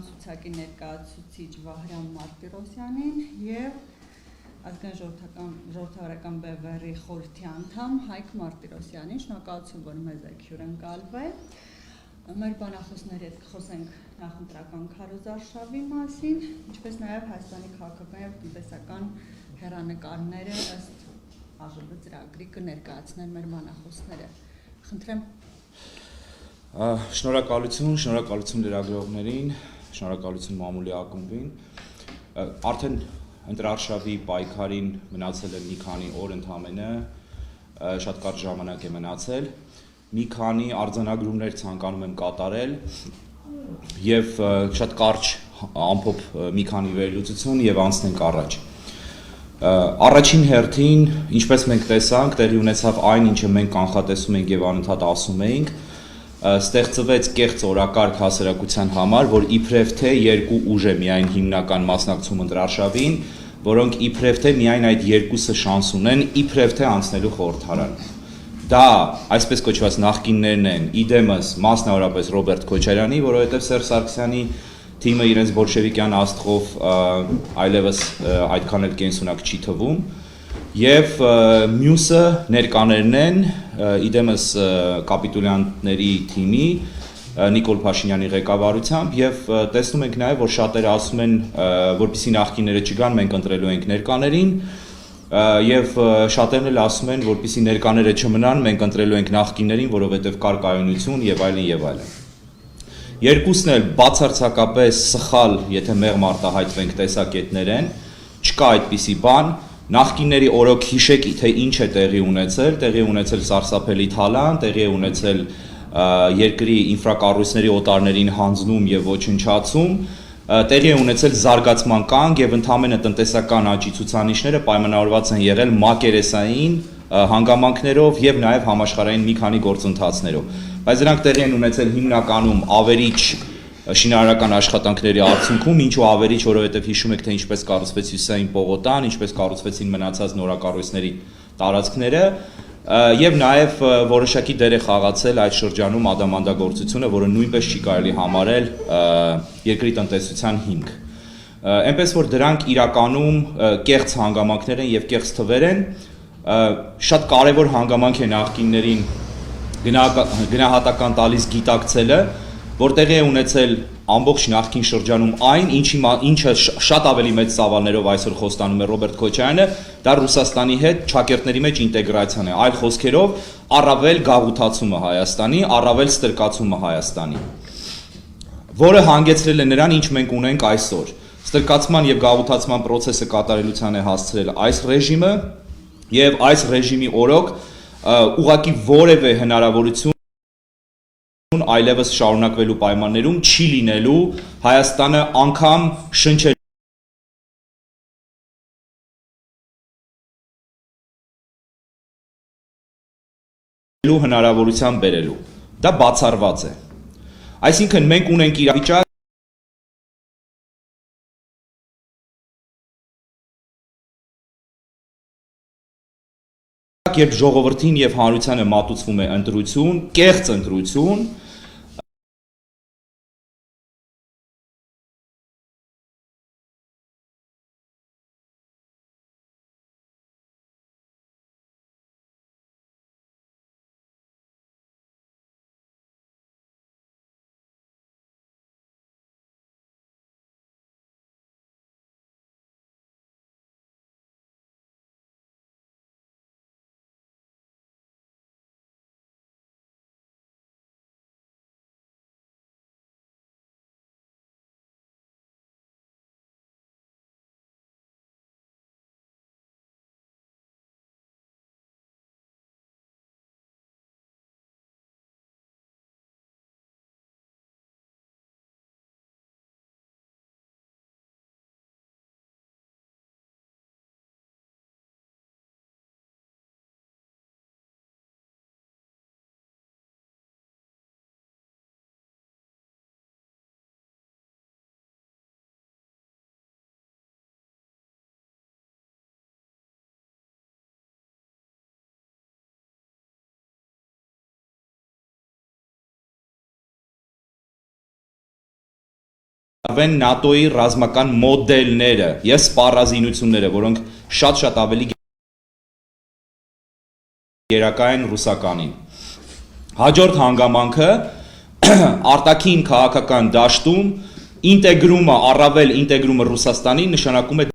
ցուցակի ներկայացուցիչ Վահրամ Մարտիրոսյանին եւ ազգային ժողովրդական բևեռի խորհրդի անդամ Հայկ Մարտիրոսյանին, շնորհակալություն, որ մեզ եք հյուրընկալվել։ Մեր բանախոսների հետ խոսենք նախընտրական քարոզարշավի մասին, ինչպես նաև Հայաստանի քաղաքական եւ տնտեսական հեռանկարները ըստ ԱԺԲ ծրագրի կներկայացնեն մեր բանախոսները։ Խնդրեմ։ Շնորհակալություն լրագրողներին, շնորհակալություն մամուլի ակումբին։ Արդեն ընտրարշավի պայքարին մնացել է մի քանի օր ընդամենը, շատ կարճ ժամանակ է մնացել։ Մի քանի արձանագրումներ ցանկանում եմ կատարել եւ շատ կարճ ամփոփ մի քանի վերլուծություն եւ անցնենք առաջ։ Առաջին հերթին, ինչպես մենք տեսանք, տեղի ունեցավ այն, ինչը մենք կանխատեսում ենք եւ անընդհատ ասում էինք, ստեղծվեց կեղծ օրակարգ հասարակության համար, որ իբրև թե երկու ուժ է միայն հիմնական մասնակցում ընտրարշավին, որոնք իբրև թե միայն այդ երկուսը շանս ունեն, իբրև թե անցնելու խորհրդարան։ Դա այսպես կոչված նախկիններն են, իդեմս մասնավորապես Ռոբերտ Քոչարյանի, որովհետև Սերժ Սարգսյանի թիմը իրենց բոլշևիկյան աստղով այլևս այդքան էլ կենսունակ չի թվում, եւ մյուսը ներկաներն են, իդեմս կապիտուլյանտների թիմի Նիկոլ Փաշինյանի ղեկավարությամբ եւ տեսնում ենք նաեւ, որ շատերը ասում են, որպեսզի նախկինները չգան, մենք ընտրելու ենք ներկաներին եւ շատերն էլ ասում են, որպեսզի ներկաները չմնան, մենք ընտրելու ենք նախկիններին, որովհետեւ կար կայունություն եւ այլն եւ այլն։ Երկուսն էլ բացարձակապես սխալ, եթե մեղմ արտահայտվենք տեսակետներ են, չկա այդպիսի բան, նախկինների օրոք հիշեք, թե ինչ է տեղի ունեցել սարսափելի թալան, տեղի է ունեցել երկրի ինֆրակառույցների օտարներին հանձնում եւ ոչնչացում, տեղի է ունեցել զարգացման կանգ եւ ընդհանրապես տնտեսական աճի ցուցանիշները պայմանավորված են եղել մակերեսային հանգամանքներով եւ նաեւ համաշխարհային մի քանի գործընթացներով։ Բայց դրանք տեղի են ունեցել հիմնականում ավերիչ շինարարական աշխատանքների արդյունքում, ինչու ավերիչ, որովհետև հիշում եք, թե ինչպես կառուցվեց Հյուսիսային պողոտան, ինչպես կառուցվեցին մնացած նորակառույցների տարածքները, եւ նաեւ որոշակի դեր է խաղացել այդ շրջանում ադամանդագործությունը, որը նույնպես չի կարելի համարել երկրի տնտեսության հիմք։ Այնպես որ դրանք իրականում կեղծ հանգամանքներ են եւ կեղծ թվեր են, շատ կարեւոր հանգամանք է նախկիններին գնահատական տալիս գիտակցելը, որ տեղի է ունեցել ամբողջ նախկին շրջանում այն, ինչը շատ ավելի մեծ ծավալներով այսօր խոստանում է Ռոբերտ Քոչարյանը, դա Ռուսաստանի հետ ճակերտների մեջ ինտեգրացիան է, այլ խոսքերով առավել գաղութացումը Հայաստանի, առավել ստրկացումը Հայաստանի, որը հանգեցրել է նրան, ինչ մենք ունենք այսօր։ Ստրկացման եւ գաղութացման process-ը կատարելության է հասցրել այս ռեժիմը եւ այս ռեժիմի օրոք ուղղակի որևէ հնարավորություն այլևս շարունակվելու պայմաններում չի լինելու Հայաստանը անգամ շնչելու հնարավորության բերելու։ Դա բացառված է։ Այսինքն մենք ունենք իրավիճակ, երբ ժողովրդին եւ հանրությանը մատուցվում է ընտրություն, կեղծ ընտրություն, Ավեն ՆԱՏՕ-ի ռազմական մոդելները եւ սպառազինությունները, որոնք շատ ավելի գերակայ են ռուսականին։ Հաջորդ հանգամանքը արտաքին քաղաքական դաշտում ինտեգրումը, առավել ինտեգրումը Ռուսաստանի նշանակում է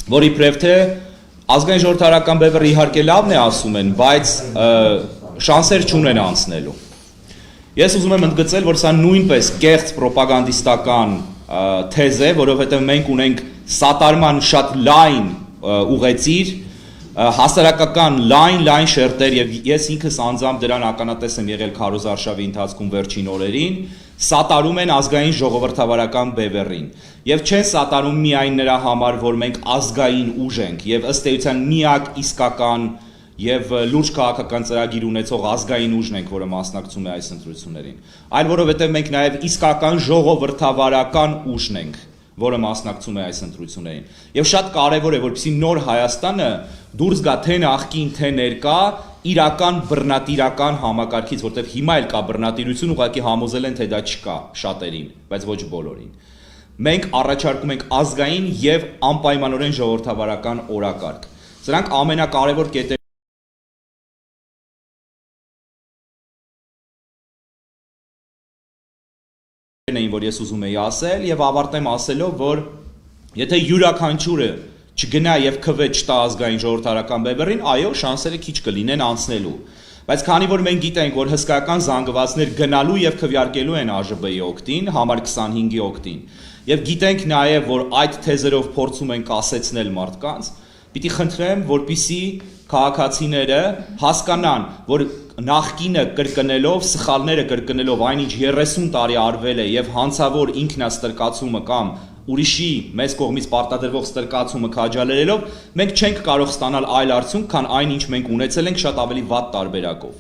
որի իբրև թե ազգային ժողովրդարական բևեռը իհարկե լավն է ասում են, բայց շանսեր չունեն անցնելու։ Ես ուզում եմ ընդգծել, որ սա նույնպես կեղծ պրոպագանդիստական թեզ է, որովհետև մենք ունենք սատարման շատ լայն ուղեցիր, հասարակական լայն շերտեր եւ ես ինքս անձամբ դրան ականատես եմ եղել քարոզարշավի ընթացքում վերջին օրերին, սատարում են ազգային ժողովրդավարական բևեռին եւ չեն սատարում միայն նրա համար, որ մենք ազգային ուժ ենք եւ ըստ էության միակ իսկական եւ լուրջ քաղաքական ծրագիր ունեցող ազգային ուժն ենք, որը մասնակցում է այս ընտրություններին, այլ որովհետեւ մենք նաեւ իսկական ժողովրդավարական ուժն ենք, որը մասնակցում է այս ընտրություններին։ Եվ շատ կարևոր է, որպեսզի նոր Հայաստանը դուրս գա թե նախկին, թե ներկա իրական բռնատիրական համակարգից, որտեղ հիմա էլ կա բռնատիրություն, ուղղակի համոզել են, թե դա չկա շատերին, բայց ոչ բոլորին։ Մենք առաջարկում ենք ազգային եւ անպայմանորեն ժողովրդավարական օրակարգ։ Սրանք ամենակարևոր կետեր էին, որ ես ուզում էի ասել եւ ավարտեմ ասելով, որ եթե յուրաքանչյուրը չգնա եւ քվե չտա ազգային ժողովրդարական բևեռին, այո, շանսերը քիչ կլինեն անցնելու։ Բայց քանի որ մենք գիտենք, որ հսկայական զանգվածներ գնալու եւ քվեարկելու են ԱԺԲ-ի օգտին, համար 25-ի օգտին, եւ գիտենք նաեւ, որ այդ թեզերով փորձում են կասեցնել մարդկանց, պիտի խնդրեմ, որպիսի քաղաքացիները հասկանան, որ նախկինը կրկնելով, սխալները կրկնելով, այնինչ 30 տարի արվել է եւ հանցավոր ինքնաստրկացումը կամ ուրիշի մեծ կողմից պարտադրվող ստրկացումը քաջալերելով, մենք չենք կարող ստանալ այլ արդյունք, քան այն, ինչ մենք ունեցել ենք շատ ավելի վատ տարբերակով։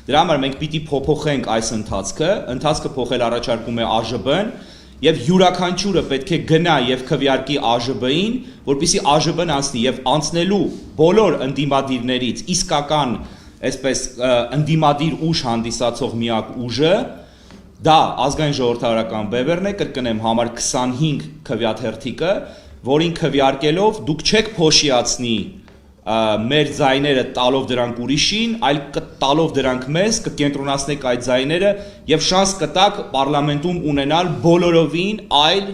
Դրա համար մենք պիտի փոփոխենք այս ընթացքը փոխել առաջարկում է ԱԺԲ-ն, եւ յուրաքանչյուրը պետք է գնա եւ քվեարկի ԱԺԲ-ին, որպեսզի ԱԺԲ-ն անցնի եւ անցնելու բոլոր ընդդիմադիրներից իսկական, այսպես ընդդիմադիր ուժ հանդիսացող միակ ուժը դա ազգային ժողովրդավարական բևեռն է, կրկնեմ, համար 25 քվեաթերթիկը, որին քվեարկելով դուք չեք փոշիացնի մեր ձայները տալով դրանք ուրիշին, այլ տալով դրանք մեզ, կկենտրոնացնեք այդ ձայները եւ շանս կտաք պարլամենտում ունենալ բոլորովին այլ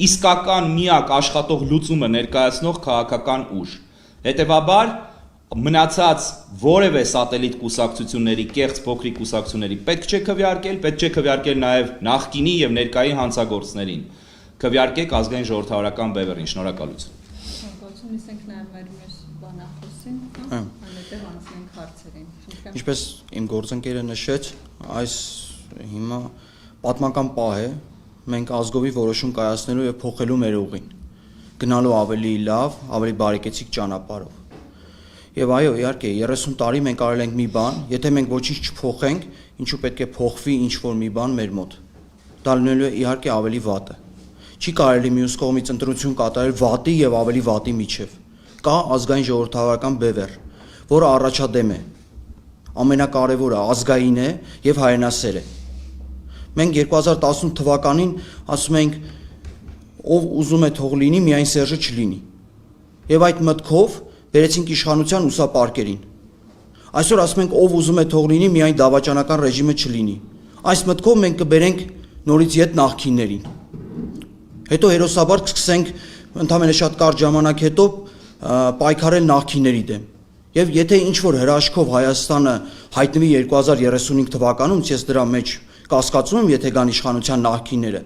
իսկական միակ աշխատող լուծումը ներկայացնող քաղաքական ուժ։ Հետևաբար մնացած որևէ սատելիտ կուսակցությունների, կեղծ փոքրիկ կուսակցությունների պետք չէ քվեարկել, պետք չէ քվեարկել նաեւ նախկինի եւ ներկայի հանցագործներին։ Քվեարկեք ազգային ժողովրդավարական բևեռին, շնորհակալություն։ Շնորհակալություն, իսկ նաեւ մեր մյուս բանախոսին, այնտեղ անցնենք հարցերին։ Ինչպես իմ գործընկերը նշեց, այս հիմա պատմական պահ է, մենք ազգովի որոշում կայացնելու եւ փոխելու մեր ուղին, գնալու ավելի լավ, ավելի բարեկեցիկ ճանապարհով։ Եվ այո, իհարկե, 30 տարի մենք արել ենք մի բան, եթե մենք ոչինչ չփոխենք, ինչու պետք է փոխվի ինչ-որ մի բան մեր մոտ։ Դա լինելու է իհարկե ավելի վատը։ Չի կարելի մյուս կողմից ընտրություն կատարել վատի եւ ավելի վատի միջև։ Կա ազգային ժողովրդավարական բևեռ, որը առաջադեմ է։ Ամենակարևորը ազգային է եւ հայրենասեր է։ Մենք 2018 թվականին ասում ենք, ով ուզում է թող լինի, միայն Սերժը չլինի։ Եվ այդ մտքով բերեցինք իշխանության ուսապարկերին։ Այսօր ասում ենք, ով ուզում է թող լինի, միայն դավաճանական ռեժիմը չլինի։ Այս մտքով մենք կբերենք նորից ետ նախկիններին։ Հետո հերոսաբար կսկսենք ընդամենը շատ կարճ ժամանակ հետո պայքարել նախկինների դեմ։ Եվ եթե ինչ որ հրաշքով Հայաստանը հայտնվի 2035 թվականում, ես դրա մեջ կասկածում եմ, եթե կան իշխանության նախկինները,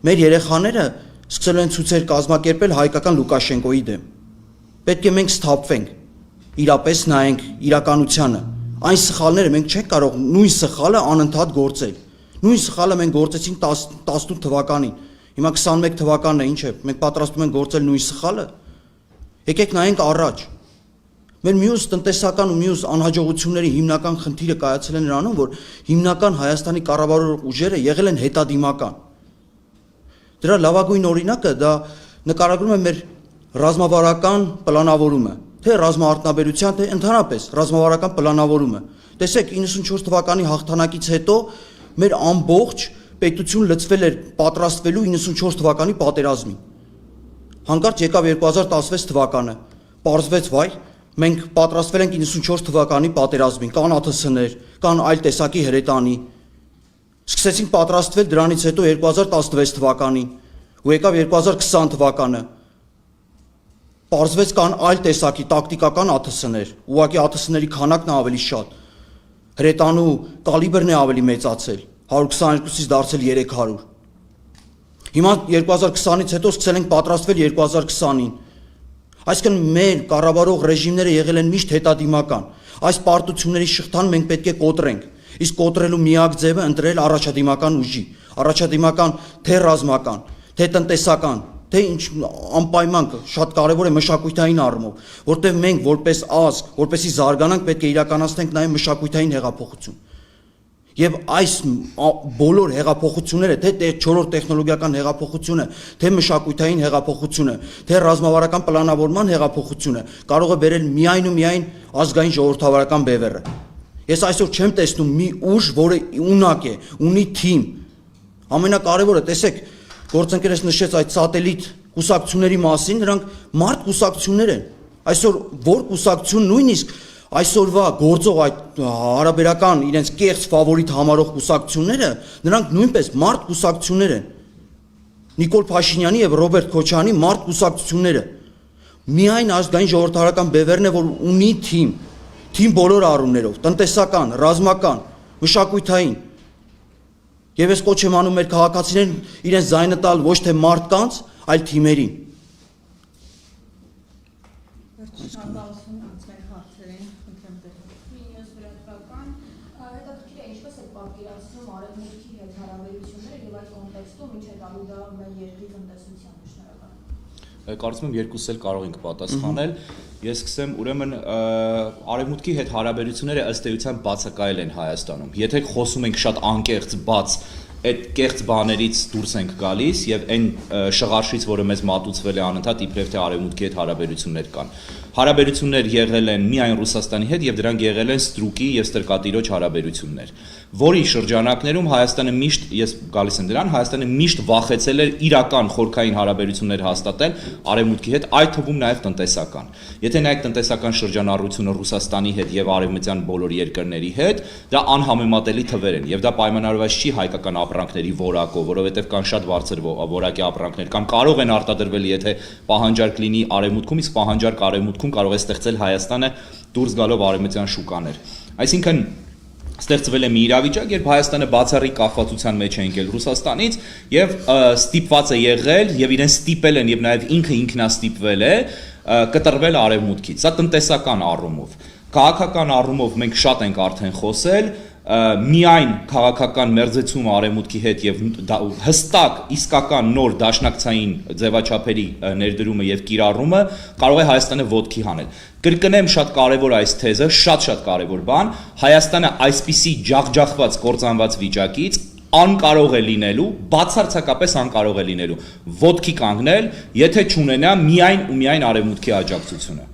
մեր երեխաները սկսել են ցույցեր կազմակերպել հայկական Լուկաշենկոյի դեմ։ Պետք է մենք սթափվենք, իրապես նայենք իրականությանը։ Այն սխալները մենք չենք կարող նույն սխալը անընդհատ գործել։ Նույն սխալը մենք գործեցինք 18 թվականին։ Հիմա 21 թվականն է, ինչ է, մենք պատրաստվում ենք գործել նույն սխալը։ Եկեք նայենք առաջ։ Մեր մյուս տնտեսական ու մյուս անհաջողությունների հիմնական խնդիրը կայացել է նրանում, որ հիմնական Հայաստանի կառավարող ուժերը եղել են հետադիմական։ Դրա լավագույն օրինակը դա նկարագրում է մեր ռազմավարական պլանավորումը, թե ռազմաարտնաբերության, թե ընդհանրապես ռազմավարական պլանավորումը։ Տեսեք, 94 թվականի հաղթանակից հետո մեր ամբողջ պետություն լծվել էր պատրաստվելու 94 թվականի պատերազմին։ Հանկարծ եկավ 2016 թվականը, պարզվեց վայ, մենք պատրաստվել ենք 94 թվականի պատերազմին, կան ԱԹՍ-ներ, կան այլ տեսակի հրետանի։ Սկսեցինք պատրաստվել դրանից հետո 2016 թվականին, ու եկավ 2020 թվականը։ Պարզվեց կան այլ տեսակի տակտիկական ԱԹՍ-ներ, ուղղակի ԱԹՍ-ների քանակն է ավելի շատ։ Հրետանու կալիբրն է ավելի մեծացել, 122-ից դարձել 300։ Հիմա 2020-ից հետո սկսել ենք պատրաստվել 2020-ին։ Այսինքն մեր կառավարող ռեժիմները եղել են միշտ հետադիմական։ Այս պարտությունների շղթան մենք պետք է կոտրենք։ Իսկ կոտրելու միակ ձևը ընտրել առաջադիմական ուժի, առաջադիմական թե ռազմական, թե տնտեսական, թե ինչ անպայման շատ կարևոր է մշակութային առումով, որտեղ մենք որպես ազգ, որպեսզի զարգանանք, պետք է իրականացնենք նաև մշակութային հեղափոխություն։ Եվ այս բոլոր հեղափոխությունները, թե 4-րդ տեխնոլոգիական հեղափոխությունը, թե մշակութային հեղափոխությունը, թե ռազմավարական պլանավորման հեղափոխությունը կարող է բերել միայն ու միայն ազգային ժողովրդավարական բևեռը։ Ես այսօր չեմ տեսնում մի ուժ, որը ունակ է, ունի թիմ։ Ամենակարևորը, տեսեք, գործընկերս նշեց այդ սատելիտ կուսակցությունների մասին, նրանք մարդ կուսակցություններ են։ Այսօր որ կուսակցություն նույնիսկ այսօրվա գործող այդ հարաբերական իրենց կեղծ ֆավորիտ համարող կուսակցությունները, նրանք նույնպես մարդ կուսակցություններ են։ Նիկոլ Փաշինյանի եւ Ռոբերտ Քոչարյանի մարդ կուսակցությունները։ Միայն ազգային ժողովրդավարական բևեռն է, որ ունի թիմ բոլոր առումներով, տնտեսական, ռազմական, մշակութային։ Եվ ես կոչ եմ անում մեր քաղաքացիներին իրենց ձայնը տալ ոչ թե մարդկանց, այլ թիմերին։ Շնորհակալություն անցնենք հարցերին, խնդրեմ դեր։ Մինյոս վրացական, հետաքրքիր է ինչպես է պատկերացնում արևմուտքի հետ հարաբերությունները եւ այդ կոնտեքստում ինչ է տալու դա մեր երկրի տնտեսությանը։ Շնորհակալ։ Կարծում եմ երկուսս էլ կարող ենք պատասխանել։ Ես սկսեմ, ուրեմն արևմուտքի հետ հարաբերությունները ըստ էության բացակայել են Հայաստանում։ Եթե խոսում ենք շատ անկեղծ բաց, այդ կեղծ բաներից դուրս ենք գալիս եւ այն շղարշից, որը մեզ մատուցվել է անընդհատ իբրև թե արևմուտքի հետ հարաբերություններ կան։ Հարաբերություններ եղել են միայն Ռուսաստանի հետ եւ դրանք եղել են ստրուկի եւ ստրկատիրոջ հարաբերություններ, որի շրջանակներում Հայաստանը միշտ, ես գալիս եմ դրան, Հայաստանը միշտ վախեցել էր իրական խորքային հարաբերություններ հաստատել արևմուտքի հետ, այդ թվում նաեւ տնտեսական։ Եթե նայեք տնտեսական շրջանառությունը Ռուսաստանի հետ եւ արևմտյան բոլոր երկրների հետ, դա անհամեմատելի թվեր են եւ դա պայմանավորված չի հայկական ապրանքների որակով, որովհետեւ կան շատ բարձր որակի ապրանքներ, կամ կարող են արտադրվել, եթե պահանջարկ լինի արևմուտքում, իսկ պահանջարկ արևմուտքում կարող է ստեղծել Հայաստանը դուրս գալով արևմտյան շուկաներ։ Այսինքն ստեղծվել է մի իրավիճակ, երբ Հայաստանը բացառիկ կախվածության մեջ է ընկել Ռուսաստանից եւ ստիպված է եղել եւ իրեն ստիպել են եւ նաեւ ինքը ինքնաստիպվել է կտրվել արևմուտքից։ Սա տնտեսական առումով։ Քաղաքական առումով մենք շատ ենք արդեն խոսել, միայն քաղաքական մերձեցումը արևմուտքի հետ եւ հստակ իսկական նոր դաշնակցային ձևաչափերի ներդրումը եւ կիրառումը կարող է Հայաստանը ոտքի հանել։ Կրկնեմ շատ կարևոր այս թեզը, շատ կարևոր բան, Հայաստանը այսպիսի ջախջախված կործանված վիճակից անկարող է լինելու, բացարձակապես անկարող է լինելու ոտքի կանգնել, եթե չունենա միայն ու միայն արևմուտքի աջակցությունը։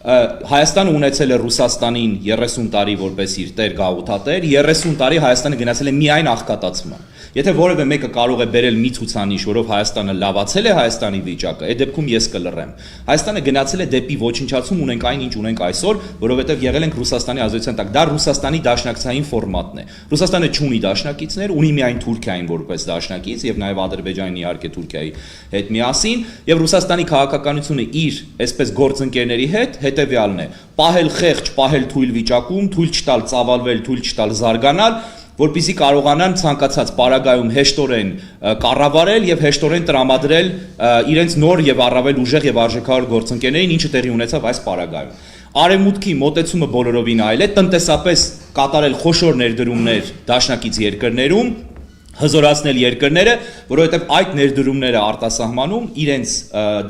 Հայաստանը ունեցել է Ռուսաստանին 30 տարի որպես իր տեր գաղութատեր, 30 տարի Հայաստանը գնացել է միայն աղքատացման։ Եթե որևէ մեկը կարող է բերել մի ցուցանիշ, որով Հայաստանը լավացել է Հայաստանի վիճակը, այդ դեպքում ես կլռեմ։ Հայաստանը գնացել է դեպի ոչնչացում, ունենք այն, ինչ ունենք այսօր, որովհետև եղել ենք Ռուսաստանի ազդեցության տակ։ Դա Ռուսաստանի դաշնակցային ֆորմատն է։ Ռուսաստանը չունի դաշնակիցներ, ունի միայն Թուրքիային որպես դաշնակից եւ նաեւ Ադրբեջանին իհարկե Թուրքիայի հետ միասին, եւ Ռուսաստանի քաղաքականությունը իր այսպես գործընկերների հետ հետեւյալն է. պահել խեղճ, պահել թույլ վիճակում, թույլ չտալ ծավալվել, թույլ չտալ զարգանալ, որպեսզի կարողանան ցանկացած պարագայում հեշտորեն կառավարել եւ հեշտորեն տրամադրել իրենց նոր եւ առավել ուժեղ եւ արժեքավոր գործընկերներին, ինչը տեղի ունեցավ այս պարագայում։ Արևմուտքի մոտեցումը բոլորովին այլ է, տնտեսապես կատարել խոշոր ներդրումներ դաշնակից երկրներում, հզորացնել երկրները, որովհետև այդ ներդրումները արտասահմանում իրենց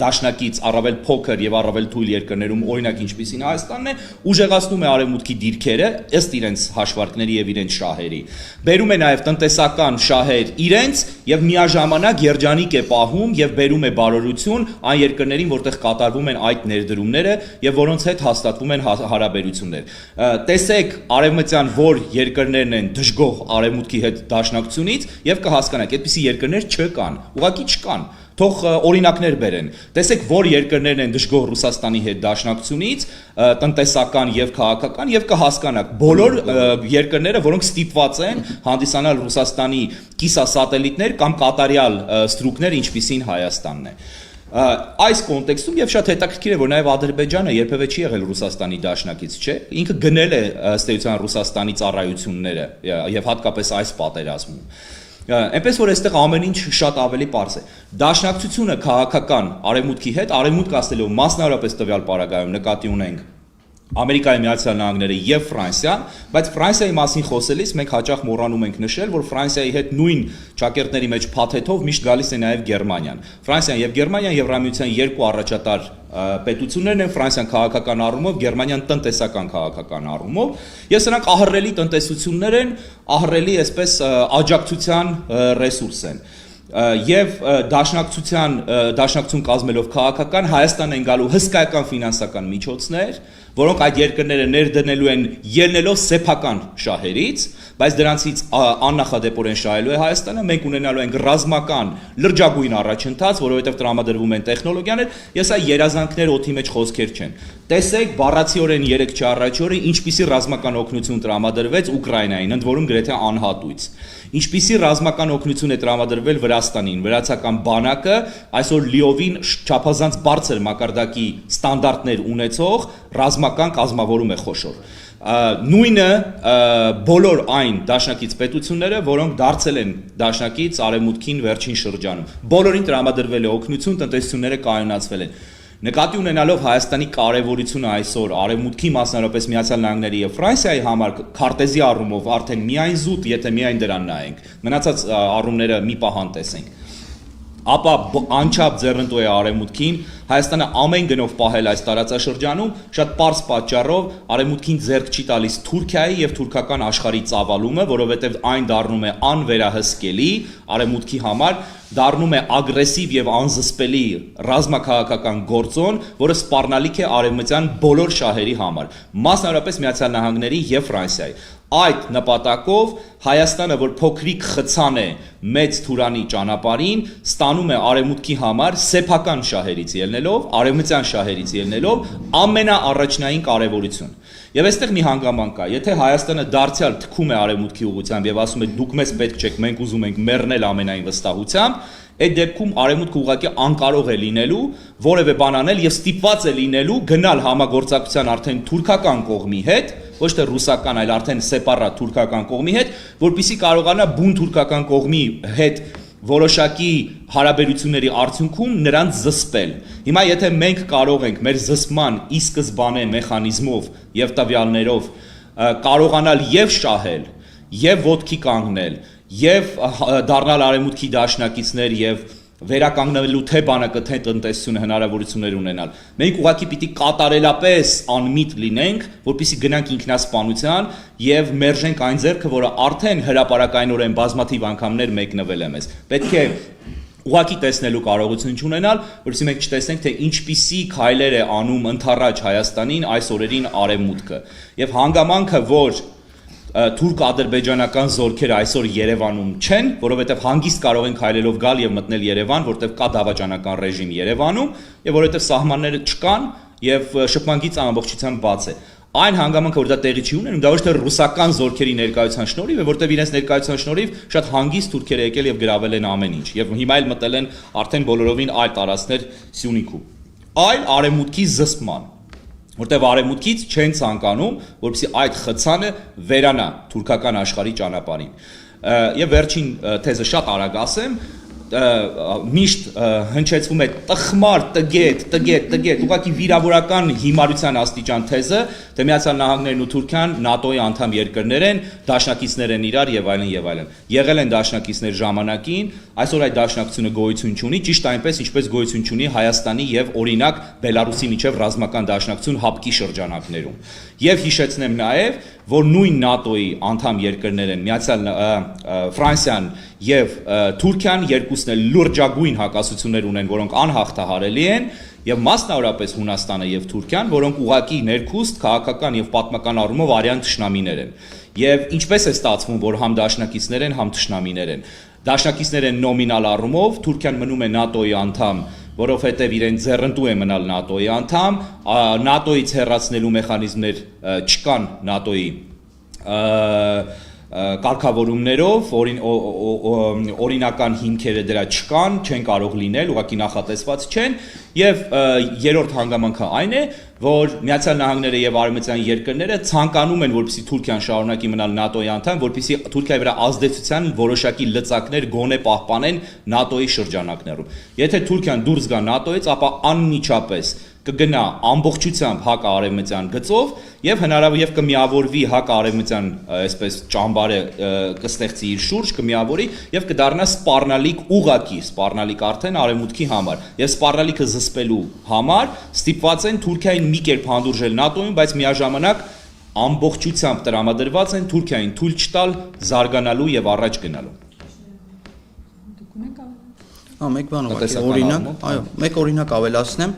դաշնակից առավել փոքր եւ առավել թույլ երկրներում, օրինակ ինչպիսին Հայաստանն է, ուժեղացնում է արևմուտքի դիրքերը ըստ իրենց հաշվարկների եւ իրենց շահերի։ Բերում է նաեւ տնտեսական շահեր իրենց եւ միաժամանակ երջանիկ է պահում եւ բերում է բարօրություն այն երկրներին, որտեղ կատարվում են այդ ներդրումները եւ որոնց հետ հաստատվում են հարաբերություններ։ Տեսեք արևմտյան որ երկրներն են դժգոհ արևմուտքի հետ դաշնակցությունից եւ կհասկանաք, այդպիսի երկրներ չկան, ուղղակի չկան։ Թող օրինակներ բերեն։ Տեսեք, որ երկրներն են դժգոհ Ռուսաստանի հետ դաշնակցությունից, տնտեսական եւ քաղաքական եւ կհասկանաք բոլոր երկրները, որոնք ստիպված են հանդիսանալ Ռուսաստանի կիսասատելիտներ կամ կատարյալ ստրուկներ, ինչպիսին Հայաստանն է։ Այս կոնտեքստում եւ շատ հետաքրքիր է, որ նաեւ Ադրբեջանը երբևէ չի եղել Ռուսաստանի դաշնակից, չէ՞։ Ինքը գնել է ըստ էության Ռուսաստանի ծառայությունները եւ հատկապես այս պատերազմում։ Այնպես որ այստեղ ամեն ինչ շատ ավելի པարզ է։ Դաշնակցությունը քաղաքական արևմուտքի հետ, արևմուտքը ասելով մասնավորապես տվյալ պարագայում նկատի ունենք Ամերիկայի Միացյալ Նահանգները եւ Ֆրանսիան, բայց Ֆրանսիայի մասին խոսելիս մենք հաճախ մոռանում ենք նշել, որ Ֆրանսիայի հետ նույն ճակերտների մեջ փաթեթով միշտ գալիս է նաեւ Գերմանիան։ Ֆրանսիան եւ Գերմանիան Եվրամիության երկու առաջատար պետություններն են, Ֆրանսիան քաղաքական առումով, Գերմանիան տնտեսական քաղաքական առումով, եւ սրանք ահռելի տնտեսություններ են, ահռելի այսպես աջակցության ռեսուրս են։ Եվ դաշնակցություն կազմելով քաղաքական Հայաստան են գալու հսկայական ֆինանսական միջոցներ, որոնք այդ երկրները ներդնելու են ելնելով սեփական շահերից, բայց դրանցից աննախադեպորեն շահելու է Հայաստանը, մենք ունենալու ենք ռազմական լրջագույն առաջընթաց, որովհետև տրամադրվում են տեխնոլոգիաներ, ես այ երազանքներ օդի մեջ խոսքեր չեն։ Տեսեք, բառացիորեն 3 առաջ օրը ինչպիսի ռազմական օգնություն տրամադրվեց Ուկրաինային, ընդ որում գրեթե անհատույց։ Ինչպիսի ռազմական օգնություն է տրամադրվել Վրաստանին, վրացական բանակը այսօր լիովին չափազանց բարձր մակարդակի ստանդարտներ ունեցող ռազմական կազմավորում է խոշոր։ Նույնը բոլոր այն դաշնակից պետությունները, որոնք դարձել են դաշնակից արևմուտքին վերջին շրջանում։ Բոլորին տրամադրվել է օգնություն, տնտեսությունները կայունացվել են։ Նկատի ունենալով Հայաստանի կարևորությունը այսօր արևմուտքի մասնավորապես Միացյալ Նահանգների եւ Ֆրանսիայի համար քարտեզի առումով արդեն միայն զուտ, եթե միայն դրան նայենք, մնացած առումները մի պահ անտեսենք, ապա անչափ ձեռնտու է արևմուտքին Հայաստանը ամեն գնով պահել այս տարածաշրջանում շատ པարզ պատճառով արևմուտքին ձեռք չի տալիս Թուրքիայի եւ թուրքական աշխարհի ծավալումը, որովհետեւ այն դառնում է անվերահսկելի արևմուտքի համար, դառնում է ագրեսիվ եւ անզսպելի ռազմաքաղաքական գործոն, որը սպառնալիք է արևմտյան բոլոր շահերի համար, մասնավորապես Միացյալ Նահանգների եւ Ֆրանսիայի։ Այդ նպատակով Հայաստանը, որ փոքրիկ խցան է մեծ Թուրանի ճանապարհին, ստանում է արևմուտքի համար սեփական շահերից ելնելով, արևմտյան շահերից ելնելով ամենաառաջնային կարևորություն։ Եվ այստեղ մի հանգամանք կա, եթե Հայաստանը դարձյալ թքում է արևմուտքի ուղղությամբ եւ ասում է դուք մեզ պետք չեք, մենք ուզում ենք մեռնել ամենայն վստահությամբ, այդ դեպքում արևմուտքը ուղղակի անկարող է լինելու որևէ բան անել եւ ստիպված է լինելու գնալ համագործակցության արդեն թուրքական կողմի հետ, ոչ թե ռուսական, այլ արդեն սեպարատ թուրքական կողմի հետ, որպեսզի կարողանա բուն թուրքական կողմի հետ որոշակի հարաբերությունների արդյունքում նրանց զսպել։ Հիմա եթե մենք կարող ենք մեր զսպման ի սկզբանե մեխանիզմով եւ տվյալներով կարողանալ եւ շահել, եւ ոտքի կանգնել, եւ դառնալ արևմուտքի դաշնակիցներ եւ վերականգնելու թե բանակը թե տնտեսությունը հնարավորություններ ունենալ։ Մենք ուղղակի պիտի կատարելապես անմիտ լինենք, որպեսզի գնանք ինքնասպանության եւ մերժենք այն ձեռքը, որը արդեն հրապարակայնորեն բազմաթիվ անգամներ մեկնվել է մեզ։ Պետք է ուղղակի տեսնելու կարողություն չունենալ, որովհետեւ մենք չտեսնենք, թե ինչպիսի քայլեր է անում ընդառաջ Հայաստանին այս օրերին արևմուտքը։ Եվ հանգամանքը, որ թուրք-ադրբեջանական զորքերը այսօր Երևանում չեն, որովհետև հանգիստ կարող են քայլելով գալ եւ մտնել Երևան, որտեղ կա դավաճանական ռեժիմ Երևանում, եւ որովհետև սահմանները չկան եւ շփման գիծը ամբողջությամբ բաց է։ Այն հանգամանքը, որ դա տեղի չի ունենում, դա ոչ թե ռուսական զորքերի ներկայության շնորհիվ է, որտեղ իրենց ներկայության շնորհիվ շատ հանգիստ թուրքերը եկել եւ գրավել են ամեն ինչ եւ հիմա էլ մտել են արդեն բոլորովին այլ տարածքներ Սյունիքում։ Այլ արևմուտքի զսպման, որտեղ արևմուտքից չեն ցանկանում, որպեսզի այդ խցանը վերանա թուրքական աշխարհի ճանապարհին։ Եվ վերջին թեզը շատ արագ ասեմ, միշտ հնչեցվում է տխմար, տգետ, ուղղակի վիրավորական հիմարության աստիճան թեզը, թե Միացյալ Նահանգներն ու Թուրքիան ՆԱՏՕ-ի անդամ երկրներ են, դաշնակիցներ են իրար եւ այլն եւ այլն։ Եղել են դաշնակիցներ ժամանակին, այսօր այդ դաշնակցությունը գոյություն չունի, ճիշտ այնպես ինչպես գոյություն չունի Հայաստանի եւ օրինակ Բելարուսի միջև ռազմական դաշնակցություն հապկի շրջանակներում։ Եվ հիշեցնեմ նաեւ, որ նույն ՆԱՏՕ-ի անդամ երկրներ են Ֆրանսիան եւ Թուրքիան, երկուսն էլ լուրջագույն հակասություններ ունեն, որոնք անհաղթահարելի են, եւ մասնավորապես Հունաստանը եւ Թուրքիան, որոնք ուղղակի ներքուստ քաղաքական եւ պատմական առումով արյան թշնամիներ են։ Եվ ինչպես է ստացվում, որ համ դաշնակիցներ են, համ թշնամիներ են։ Դաշնակիցներ են նոմինալ առումով, Թուրքիան մնում է ՆԱՏՕ-ի անդամ, որովհետև իրեն ձեռնտու է մնալ ՆԱՏՕ-ի անդամ, ՆԱՏՕ-ից հեռացնելու մեխանիզմներ չկան ՆԱՏՕ-ի կարգավորումներով, օրինական հիմքերը դրա չկան, չեն կարող լինել, ուղղակի նախատեսված չեն, եւ երրորդ հանգամանքը այն է, որ Միացյալ Նահանգները եւ արևմտյան երկրները ցանկանում են, որպեսզի Թուրքիան շարունակի մնալ ՆԱՏՕ-ի անդամ, որպեսզի Թուրքիայի վրա ազդեցության որոշակի լծակներ գոնե պահպանեն ՆԱՏՕ-ի շրջանակներում։ Եթե Թուրքիան դուրս գա ՆԱՏՕ-ից, ապա անմիջապես կգնա ամբողջությամբ հակարևմտյան գծով եւ հնարավոր եւ կմիավորվի հակարևմտյան, այսպես ճամբարը կստեղծի իր շուրջ, կմիավորի եւ կդառնա սպառնալիք ուղակի, սպառնալիք արդեն արևմուտքի համար։ Եվ սպառնալիքը զսպելու համար ստիպված են Թուրքիային մի կերպ հանդուրժել ՆԱՏՕ-ին, բայց միաժամանակ ամբողջությամբ տրամադրված են Թուրքիային թույլ չտալ զարգանալու եւ առաջ գնալու։ Մեկ բան օրինակ, այո, մեկ օրինակ ավելացնեմ,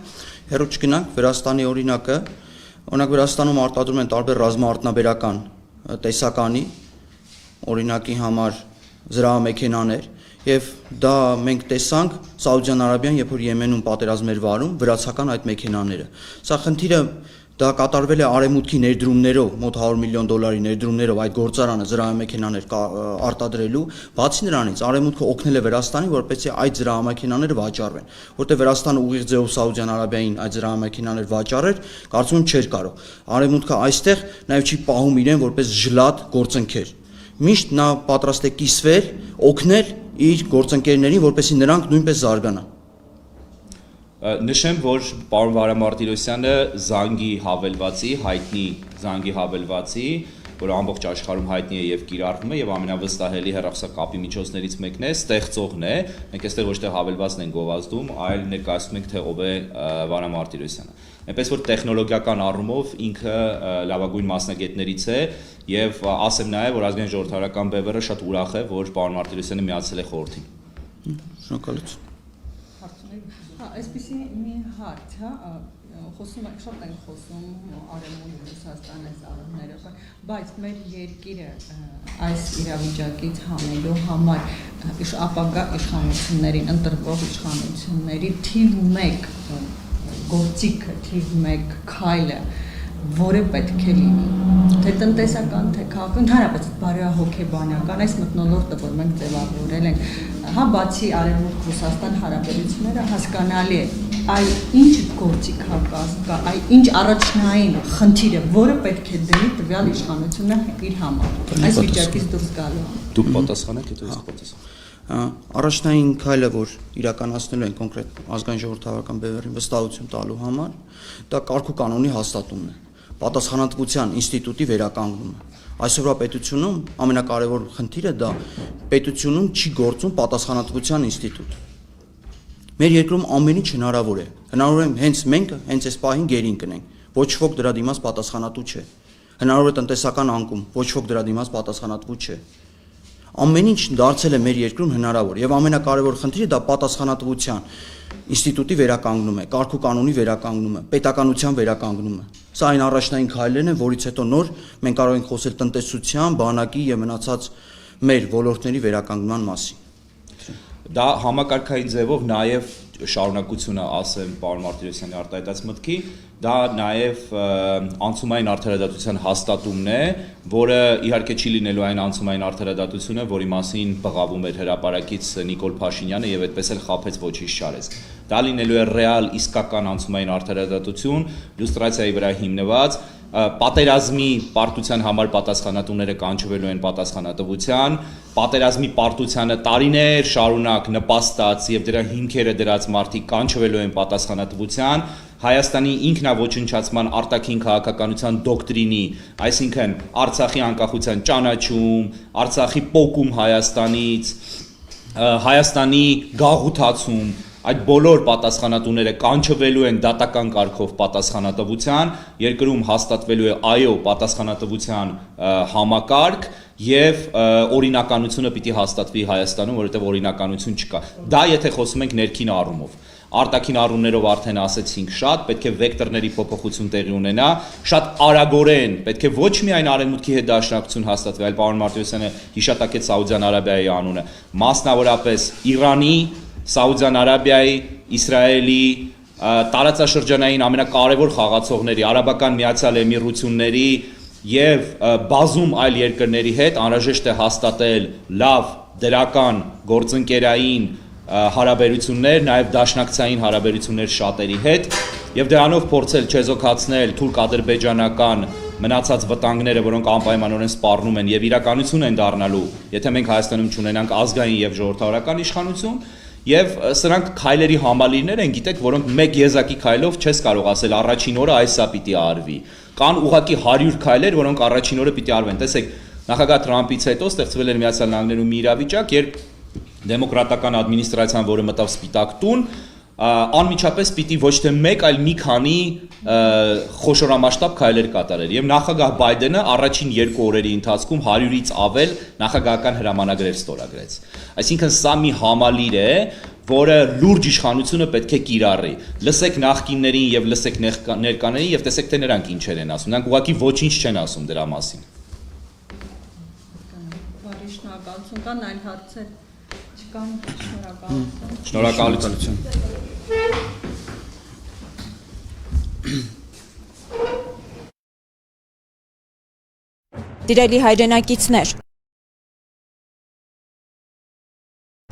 հերո չգնանք Վրաստանի օրինակը, օրինակ Վրաստանում արտադրում են տարբեր ռազմաարտնաբերական տեսականի, օրինակի համար զրահամեքենաներ, եւ դա մենք տեսանք Սաուդյան Արաբիան, երբ որ Եմենում պատերազմ էր վարում, վրացական այդ մեքենաները։ Սա խնդիրը դա կատարվել է արևմուտքի ներդրումներով, մոտ $100 միլիոն ներդրումներով այդ գործարանը զրահամեքենաներ արտադրելու, բացի նրանից արևմուտքը օգնել է Վրաստանին, որպեսզի այդ զրահամեքենաները վաճառվեն, որտեղ Վրաստանը ուղիղ ձևով Սաուդյան Արաբիային այդ զրահամեքենաներ վաճառեր, կարծում եմ չէր կարող։ Արևմուտքը այստեղ նաև չի պահում իրեն որպես ժլատ գործընկեր։ Միշտ նա պատրաստ է կիսվել, օգնել իր գործընկերներին, որպեսզի նրանք նույնպես զարգանան։ Նշեմ, որ պարոն Վարամ Մարտիրոսյանը Զանգի հավելվածի, հայտնի Զանգի հավելվածի, որը ամբողջ աշխարհում հայտնի է եւ կիրառվում է եւ ամենավստահելի հեռախոսակապի միջոցներից մեկն է, ստեղծողն է։ Մենք այստեղ ոչ թե հավելվածն ենք գովազդում, այլ ներկայացնում ենք, թե ով է Վարամ Մարտիրոսյանը։ Այնպես որ տեխնոլոգիական առումով ինքը լավագույն մասնագետներից է եւ ասեմ նաեւ, որ ազգային ժողովրդարական բևեռը շատ ուրախ է, որ պարոն Մարտիրոսյանը միացել է խորհրդին։ Շնորհակալություն։ Այսպեսի մի հարց, խոսում ենք, շատ ենք խոսում Արևմուտք Ռուսաստանի ծառայությունները, բայց մեր երկիրը այս իրավիճակից հանելու համար ապագա իշխանություններին, ընտրվող իշխանությունների թիվ 1 գործիքը, թիվ 1 քայլը, որը պետք է լինի, թե տնտեսական, թե քաղաքական, ընդհանրապես բարոյահոգեբանական այս մթնոլորտը, որ մենք ձևավորել ենք, հա բացի Արևմուտք Ռուսաստան հարաբերությունները հասկանալի է, այլ ինչ գործիք կա, այլ ինչ առաջնային խնդիրը, որը պետք է դնի տվյալ իշխանությունը իր համար, այս վիճակից դուրս գալու համար։ Դուք պատասխանեք, եթե ես պատասխանեմ։ Առաջնային քայլը, որ իրականացնելու են կոնկրետ ազգային ժողովրդավարական բևեռին վստահություն տալու համար, դա կարգ ու կանոնի հաստատումն է, պատասխանատվության ինստիտուտի վերականգնումը։ Այսօրվա պետությունում ամենակարևոր խնդիրը դա պետությունում չի գործում պատասխանատվության ինստիտուտ։ Մեր երկրում ամեն ինչ հնարավոր է։ Հնարավոր է հենց մենք հենց այս պահին գերին կնենք։ Ոչ ոք դրա դիմաց պատասխանատու չէ։ Հնարավոր է տնտեսական անկում, ոչ ոք դրա դիմաց պատասխանատու չէ։ Ամեն ինչ դարձել է մեր երկրում հնարավոր եւ ամենակարևոր խնդիրը դա պատասխանատվության ինստիտուտի վերականգնումը է, կարգ ու կանոնի վերականգնումը, պետականության վերականգնումը։ Սա այն առաջնային քայլերն են, որից հետո նոր մենք կարող ենք խոսել տնտեսության, բանակի եւ մնացած մեր ոլորտների վերականգնման մասին։ Դա համակարգային ձևով նաև շարունակությունը ասեմ պարոն Մարտիրոսյանի արտահայտած մտքի, դա նաև անցումային արդարադատության հաստատումն է, որը իհարկե չի լինելու այն անցումային արդարադատությունը, որի մասին բղավում էր հրապարակից Նիկոլ Փաշինյանը եւ այդպես էլ խաբեց ոչինչ չարեց։ Դա լինելու է ռեալ իսկական անցումային արդարադատություն, լյուստրացիայի վրա հիմնված, պատերազմի պարտության համար պատասխանատուները կանչվելու են պատասխանատվության, պատերազմի պարտությանը տարիներ շարունակ նպաստած եւ դրա հիմքերը դրած մարդիկ կանչվելու են պատասխանատվության, Հայաստանի ինքնաոչնչացման արտաքին քաղաքականության դոկտրինի, այսինքն Արցախի անկախության ճանաչում, Արցախի պոկում Հայաստանից, Հայաստանի գաղութացում, այդ բոլոր պատասխանատուները կանչվելու են դատական կարգով պատասխանատվության, երկրում հաստատվելու է այո պատասխանատվության համակարգ եւ օրինականությունը պիտի հաստատվի Հայաստանում, որովհետեւ օրինականություն չկա։ Դա եթե խոսում ենք ներքին առումով։ Արտաքին առումներով արդեն ասեցինք շատ, պետք է վեկտորների փոփոխություն տեղի ունենա, շատ արագորեն, պետք է ոչ միայն արևմուտքի հետ դաշնակցություն հաստատվի, այլ պարոն Մարտիրոսյանը հիշատակեց Սաուդյան Արաբիայի անունը, մասնավորապես Իրանի, Սաուդյան Արաբիայի, Իսրայելի, տարածաշրջանային ամենակարևոր խաղացողների, Արաբական Միացյալ Էմիրությունների եւ բազում այլ երկրների հետ անհրաժեշտ է հաստատել լավ դրական գործընկերային հարաբերություններ, նաև դաշնակցային հարաբերություններ շատերի հետ եւ դրանով փորձել չեզոքացնել թուրք-ադրբեջանական մնացած վտանգները, որոնք անպայմանորեն սպառնում են եւ իրականություն են դառնալու, եթե մենք Հայաստանում չունենանք ազգային եւ ժողովրդավարական իշխանություն, եւ սրանք քայլերի համալիրներ են, գիտեք, որոնք մեկ եզակի քայլով չես կարող ասել առաջին օրը այսա պիտի արվի։ Կան ուղղակի 100 քայլեր, որոնք առաջին օրը պիտի արվեն։ Տեսեք, նախագահ Թրամփից հետո ստեղծվել էր Միացյալ Նահանգներում մի իրավիճակ, երբ դեմոկրատական ադմինիստրացիան, որը մտավ Սպիտակ տուն, անմիջապես պիտի ոչ թե մեկ, այլ մի քանի խոշորամասշտաբ քայլեր կատարել։ Եվ նախագահ Բայդենը առաջին 2 օրերի ընթացքում 100-ից ավել նախագահական հրամանագրեր ստորագրեց։ Այսինքն սա մի համալիր է, որը լուրջ իշխանությունը պետք է կիրառի։ Լսեք նախկիններին եւ լսեք ներկաներին եւ տեսեք թե նրանք ինչեր են ասում։ Նրանք ուղղակի ոչինչ չեն ասում դրա մասին։ Բարի շնորհակալություն, կան այլ հարցեր չկան, շնորհակալություն։ Շնորհակալություն։ Սիրելի հայրենակիցներ,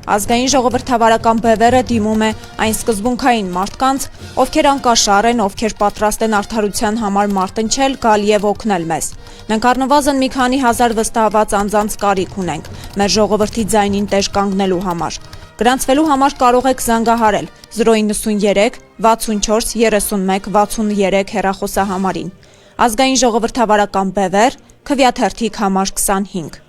Ազգային ժողովրդավարական բևեռը դիմում է այն սկզբունքային մարդկանց, ովքեր անկաշար են, ովքեր պատրաստ են արդարության համար մարտնչել, գալ եւ օգնել մեզ։ Մենք առնվազն մի քանի հազար վստահված անձանց կարիք ունենք մեր ժողովրդի ձայնին տեր կանգնելու համար։ Գրանցվելու համար կարող եք զանգահարել 093 64 31 63 հեռախոսահամարին։ Ազգային ժողովրդավարական բևեռ, Քվեաթերթիկ համար 25